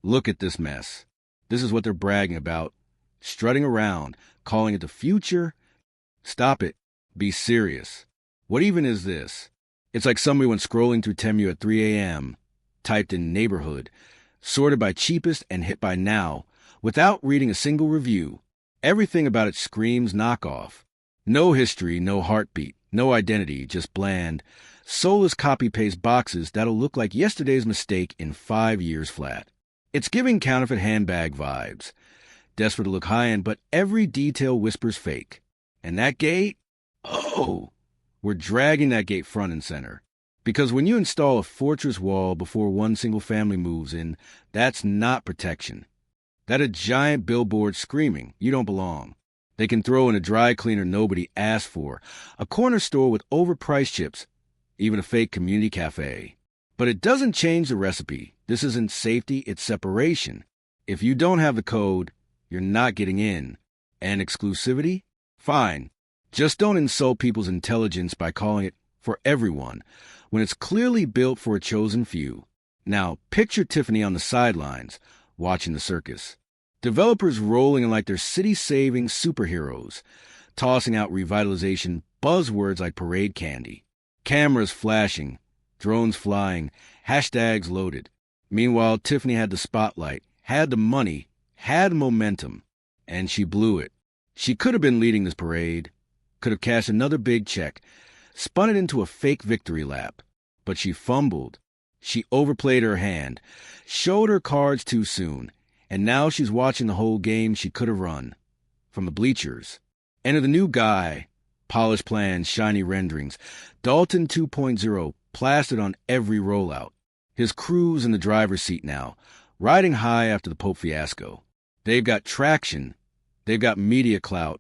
Look at this mess. This is what they're bragging about. Strutting around, calling it the future. Stop it. Be serious. What even is this? It's like somebody went scrolling through Temu at 3 a.m., typed in neighborhood, sorted by cheapest and hit by now, without reading a single review. Everything about it screams knockoff. No history, no heartbeat, no identity, just bland, soulless copy-paste boxes that'll look like yesterday's mistake in 5 years flat. It's giving counterfeit handbag vibes. Desperate to look high-end, but every detail whispers fake. And that gate? Oh! We're dragging that gate front and center. Because when you install a fortress wall before one single family moves in, that's not protection. That's a giant billboard screaming, you don't belong. They can throw in a dry cleaner nobody asked for, a corner store with overpriced chips, even a fake community cafe. But it doesn't change the recipe. This isn't safety, it's separation. If you don't have the code, you're not getting in. And exclusivity? Fine. Just don't insult people's intelligence by calling it for everyone, when it's clearly built for a chosen few. Now, picture Tiffany on the sidelines, watching the circus. Developers rolling in like they're city-saving superheroes, tossing out revitalization buzzwords like parade candy. Cameras flashing, drones flying, hashtags loaded. Meanwhile, Tiffany had the spotlight, had the money, had momentum, and she blew it. She could have been leading this parade, could have cashed another big check, spun it into a fake victory lap. But she fumbled. She overplayed her hand, showed her cards too soon, and now she's watching the whole game she could have run. From the bleachers. Enter the new guy. Polished plans, shiny renderings. Dalton 2.0 plastered on every rollout. His crew's in the driver's seat now, riding high after the Pope fiasco. They've got traction. They've got media clout.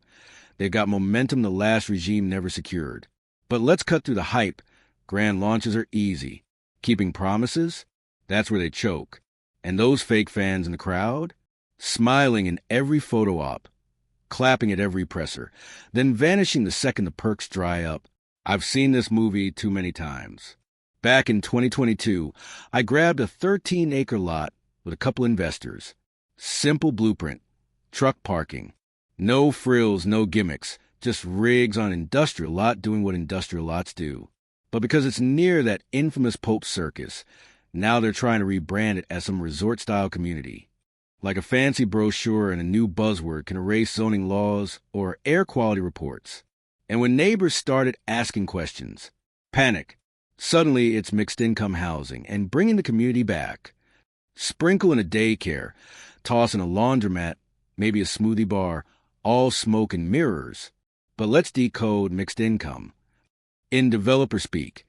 They've got momentum the last regime never secured. But let's cut through the hype. Grand launches are easy. Keeping promises? That's where they choke. And those fake fans in the crowd? Smiling in every photo op. Clapping at every presser. Then vanishing the second the perks dry up. I've seen this movie too many times. Back in 2022, I grabbed a 13-acre lot with a couple investors. Simple blueprint. Truck parking. No frills, no gimmicks. Just rigs on an industrial lot doing what industrial lots do. But because it's near that infamous Pope Circus, now they're trying to rebrand it as some resort-style community. Like a fancy brochure and a new buzzword can erase zoning laws or air quality reports. And when neighbors started asking questions, panic. Suddenly it's mixed-income housing and bringing the community back. Sprinkle in a daycare, toss in a laundromat, maybe a smoothie bar, all smoke and mirrors. But let's decode mixed income. In developer speak,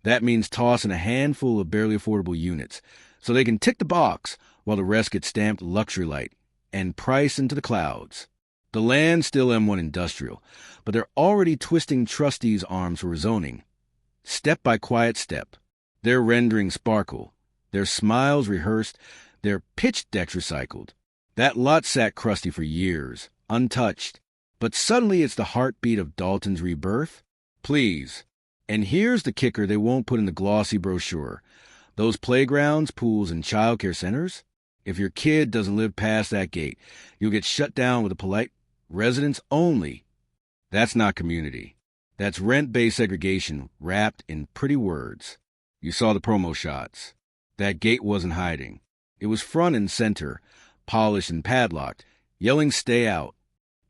that means tossing a handful of barely affordable units so they can tick the box while the rest get stamped luxury light and price into the clouds. The land's still M1 industrial, but they're already twisting trustees' arms for rezoning. Step by quiet step. Their rendering sparkle, their smiles rehearsed, their pitch decks recycled. That lot sat crusty for years, untouched. But suddenly it's the heartbeat of Dalton's rebirth. Please. And here's the kicker they won't put in the glossy brochure. Those playgrounds, pools, and childcare centers? If your kid doesn't live past that gate, you'll get shut down with a polite residents only. That's not community. That's rent-based segregation wrapped in pretty words. You saw the promo shots. That gate wasn't hiding. It was front and center, polished and padlocked, yelling stay out.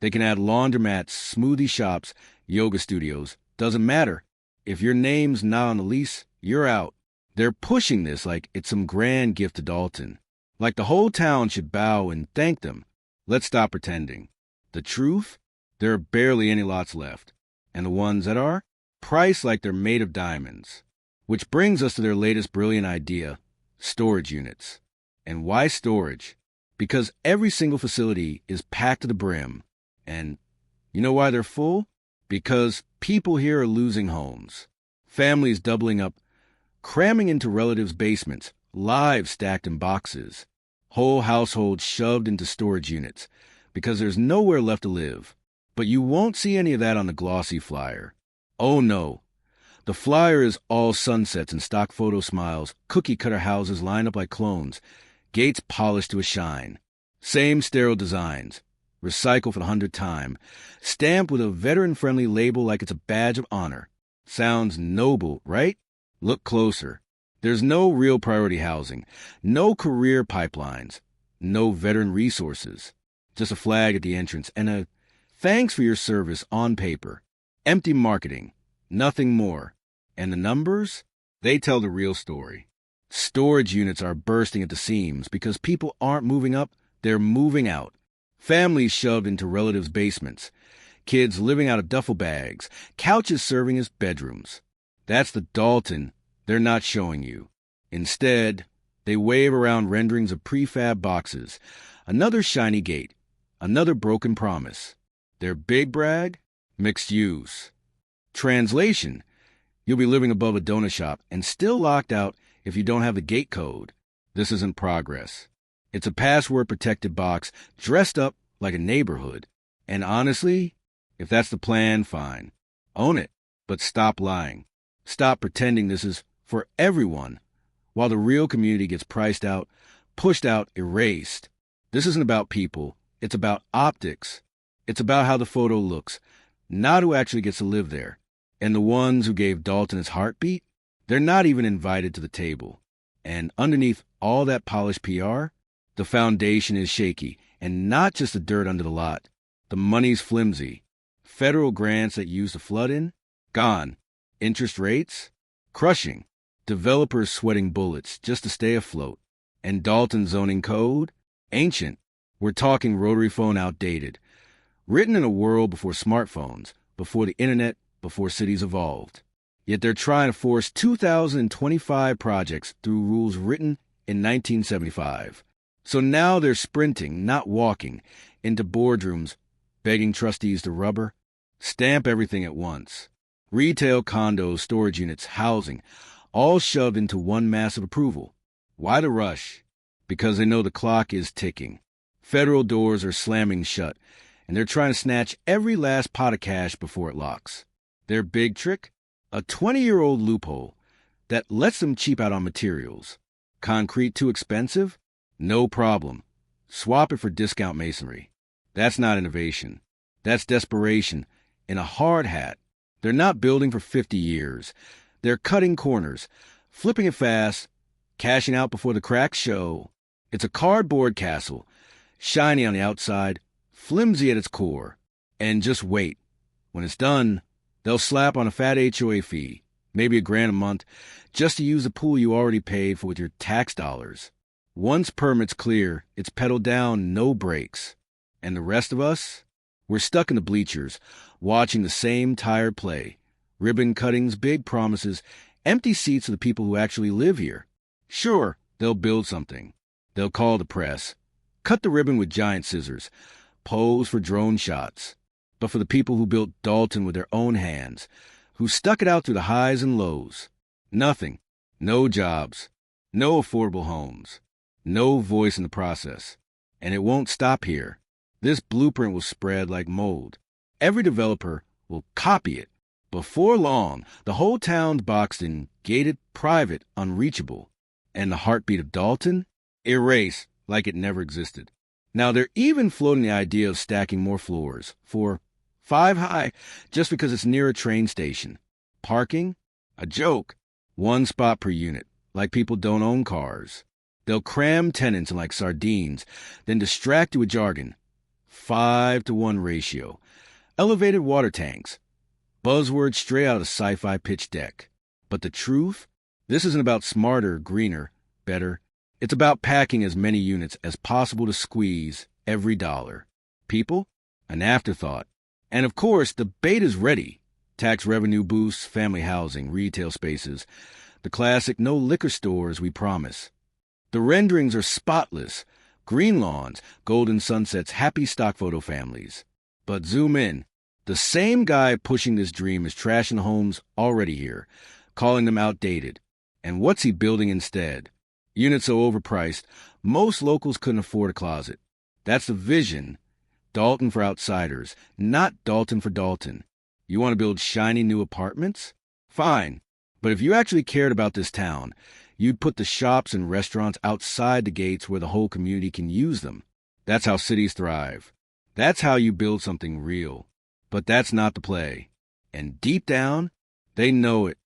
They can add laundromats, smoothie shops, yoga studios. Doesn't matter. If your name's not on the lease, you're out. They're pushing this like it's some grand gift to Dalton. Like the whole town should bow and thank them. Let's stop pretending. The truth? There are barely any lots left. And the ones that are? Priced like they're made of diamonds. Which brings us to their latest brilliant idea, storage units. And why storage? Because every single facility is packed to the brim. And you know why they're full? Because people here are losing homes. Families doubling up, cramming into relatives' basements, lives stacked in boxes. Whole households shoved into storage units because there's nowhere left to live. But you won't see any of that on the glossy flyer. Oh no. The flyer is all sunsets and stock photo smiles, cookie-cutter houses lined up like clones, gates polished to a shine. Same sterile designs, recycled for the 100th time, stamped with a veteran-friendly label like it's a badge of honor. Sounds noble, right? Look closer. There's no real priority housing, no career pipelines, no veteran resources. Just a flag at the entrance and a thanks for your service on paper. Empty marketing, nothing more. And the numbers? They tell the real story. Storage units are bursting at the seams because people aren't moving up, they're moving out. Families shoved into relatives' basements. Kids living out of duffel bags. Couches serving as bedrooms. That's the Dalton they're not showing you. Instead, they wave around renderings of prefab boxes. Another shiny gate. Another broken promise. Their big brag? Mixed use. Translation: you'll be living above a donut shop and still locked out if you don't have the gate code. This isn't progress. It's a password-protected box dressed up like a neighborhood. And honestly, if that's the plan, fine. Own it, but stop lying. Stop pretending this is for everyone, while the real community gets priced out, pushed out, erased. This isn't about people. It's about optics. It's about how the photo looks, not who actually gets to live there. And the ones who gave Dalton his heartbeat, they're not even invited to the table. And underneath all that polished PR, the foundation is shaky, and not just the dirt under the lot. The money's flimsy. Federal grants that used the flood in? Gone. Interest rates? Crushing. Developers sweating bullets just to stay afloat. And Dalton's zoning code? Ancient. We're talking rotary phone outdated. Written in a world before smartphones, before the internet, before cities evolved. Yet they're trying to force 2,025 projects through rules written in 1975. So now they're sprinting, not walking, into boardrooms, begging trustees to rubber, stamp everything at once. Retail, condos, storage units, housing, all shoved into one massive approval. Why the rush? Because they know the clock is ticking. Federal doors are slamming shut, and they're trying to snatch every last pot of cash before it locks. Their big trick? A 20-year-old loophole that lets them cheap out on materials. Concrete too expensive? No problem. Swap it for discount masonry. That's not innovation. That's desperation in a hard hat. They're not building for 50 years. They're cutting corners, flipping it fast, cashing out before the cracks show. It's a cardboard castle, shiny on the outside, flimsy at its core. And just wait. When it's done, they'll slap on a fat HOA fee, maybe $1,000 a month, just to use the pool you already paid for with your tax dollars. Once permit's clear, it's pedal down, no brakes. And the rest of us? We're stuck in the bleachers, watching the same tired play. Ribbon cuttings, big promises, empty seats of the people who actually live here. Sure, they'll build something. They'll call the press. Cut the ribbon with giant scissors. Pose for drone shots. But for the people who built Dalton with their own hands, who stuck it out through the highs and lows, nothing. No jobs. No affordable homes. No voice in the process. And it won't stop here. This blueprint will spread like mold. Every developer will copy it. Before long, the whole town's boxed in, gated, private, unreachable. And the heartbeat of Dalton? Erased like it never existed. Now they're even floating the idea of stacking more floors for 5 high just because it's near a train station. Parking? A joke. 1 spot per unit, like people don't own cars. They'll cram tenants in like sardines, then distract you with jargon. 5-to-1 ratio. Elevated water tanks. Buzzwords straight out of sci-fi pitch deck. But the truth? This isn't about smarter, greener, better. It's about packing as many units as possible to squeeze every dollar. People? An afterthought. And of course, the bait is ready. Tax revenue boosts, family housing, retail spaces. The classic no liquor stores we promise. The renderings are spotless. Green lawns, golden sunsets, happy stock photo families. But zoom in. The same guy pushing this dream is trashing the homes already here, calling them outdated. And what's he building instead? Units so overpriced, most locals couldn't afford a closet. That's the vision. Dalton for outsiders, not Dalton for Dalton. You want to build shiny new apartments? Fine. But if you actually cared about this town, You'd put the shops and restaurants outside the gates where the whole community can use them. That's how cities thrive. That's how you build something real. But that's not the play. And deep down, they know it.